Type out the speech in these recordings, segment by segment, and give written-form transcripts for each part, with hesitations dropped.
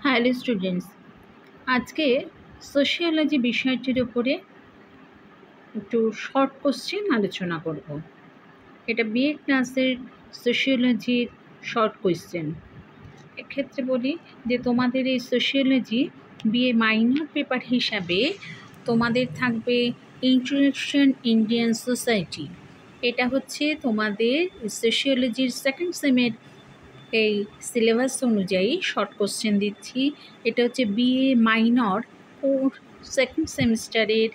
Hello students, আজকে sociology বিষয়টির উপরে একটু শর্ট কোশ্চেন আলোচনা করব। এটা বিএ ক্লাসের সোশিওলজির শর্ট কোশ্চেন। এক্ষেত্রে বলি যে তোমাদের এই সোশিওলজি বিএ মাইনর পেপার হিসাবে তোমাদের থাকবে ইন্ট্রোডাকশন ইন্ডিয়ান সোসাইটি। এটা হচ্ছে তোমাদের সোশিওলজির সেকেন্ড সেমের এই সিলেবাস অনুযায়ী শর্ট কোশ্চেন দিচ্ছি। এটা হচ্ছে বিএ মাইনর ও সেকেন্ড সেমিস্টারের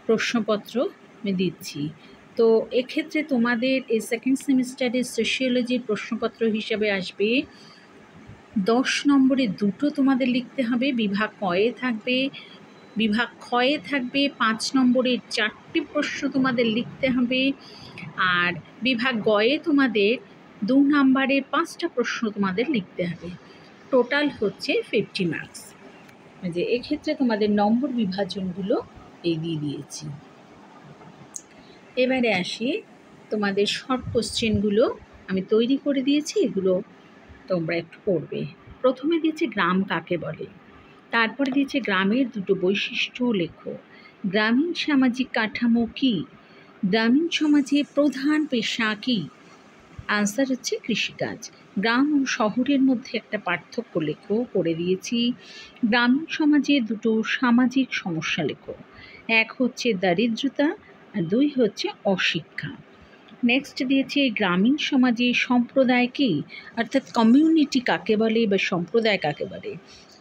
প্রশ্নপত্র আমি দিচ্ছি। তো এক্ষেত্রে তোমাদের এই সেকেন্ড সেমিস্টারের সোশিওলজির প্রশ্নপত্র হিসাবে আসবে 10 নম্বরে 2টো তোমাদের লিখতে হবে। বিভাগ কয়ে থাকবে, বিভাগ ক্ষয়ে থাকবে 5 নম্বরের 4টি প্রশ্ন তোমাদের লিখতে হবে। আর বিভাগ গয়ে তোমাদের 2 নম্বরের 5টা প্রশ্ন তোমাদের লিখতে হবে। টোটাল হচ্ছে 50 মার্কস। যে এক্ষেত্রে তোমাদের নম্বর বিভাজনগুলো এই দিয়ে দিয়েছি। এবারে আসি তোমাদের শর্ট কোশ্চেনগুলো আমি তৈরি করে দিয়েছি, এগুলো তোমরা একটু পড়বে। প্রথমে দিয়েছে গ্রাম কাকে বলে, তারপরে দিয়েছে গ্রামের 2টো বৈশিষ্ট্য লেখো, গ্রামীণ সামাজিক কাঠামো কী, গ্রামীণ সমাজে প্রধান পেশা কী। আনসার হচ্ছে কৃষিকাজ। গ্রাম ও শহরের মধ্যে একটা পার্থক্য লেখো, করে দিয়েছি। গ্রামীণ সমাজে 2টো সামাজিক সমস্যা লেখো, 1 হচ্ছে দারিদ্রতা আর 2 হচ্ছে অশিক্ষা। নেক্সট দিয়েছে গ্রামীণ সমাজে সম্প্রদায় কী, অর্থাৎ কমিউনিটি কাকে বলে বা সম্প্রদায় কাকে বলে।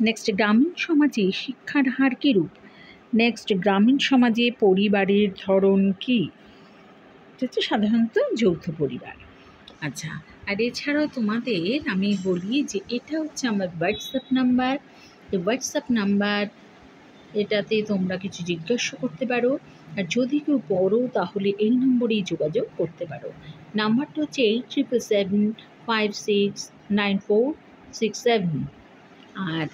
নেক্সট গ্রামীণ সমাজে শিক্ষার হার কীরূপ। নেক্সট গ্রামীণ সমাজে পরিবারের ধরন কী, হচ্ছে সাধারণত যৌথ পরিবার। আচ্ছা, আর এছাড়াও তোমাদের আমি বলি যে এটা হচ্ছে আমার হোয়াটসঅ্যাপ নাম্বার। এই হোয়াটসঅ্যাপ নাম্বার, এটাতে তোমরা কিছু জিজ্ঞাসা করতে পারো, আর যদি কেউ পড়ো তাহলে এই নম্বরেই যোগাযোগ করতে পারো। নাম্বারটা হচ্ছে 8777569467। আর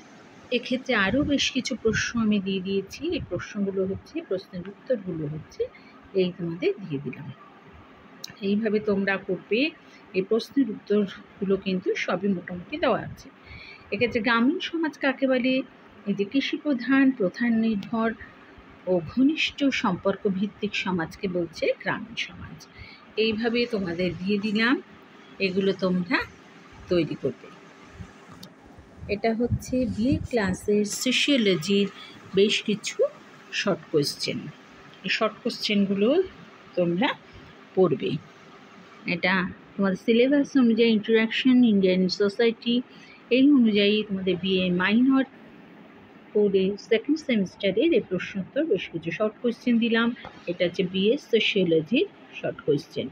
এক্ষেত্রে আরও বেশ কিছু প্রশ্ন আমি দিয়ে দিয়েছি। এই প্রশ্নগুলো হচ্ছে, প্রশ্নের উত্তরগুলো হচ্ছে এই তোমাদের দিয়ে দিলাম। এইভাবে তোমরা করবে। এই প্রশ্নের উত্তরগুলো কিন্তু সবই মোটামুটি দেওয়া আছে। এক্ষেত্রে গ্রামীণ সমাজ কাকে বলে, এই যে কৃষিপ্রধান, প্রধান নির্ভর ও ঘনিষ্ঠ সম্পর্ক ভিত্তিক সমাজকে বলছে গ্রামীণ সমাজ। এইভাবে তোমাদের দিয়ে দিলাম, এগুলো তোমরা তৈরি করবে। এটা হচ্ছে বিএ ক্লাসের সোশিওলজির বেশ কিছু শর্ট কোয়েশ্চেন। এই শর্ট কোয়েশ্চেনগুলো তোমরা পড়বে। এটা তোমাদের সিলেবাস অনুযায়ী ইন্ট্রোডাকশন ইন্ডিয়ান সোসাইটি, এই অনুযায়ী তোমাদের বিএ মাইনর পড়ে সেকেন্ড সেমিস্টারের এই প্রশ্নোত্তর বেশ কিছু শর্ট কোয়েশ্চেন দিলাম। এটা হচ্ছে বিএ সোশিওলজির শর্ট কোয়েশ্চেন।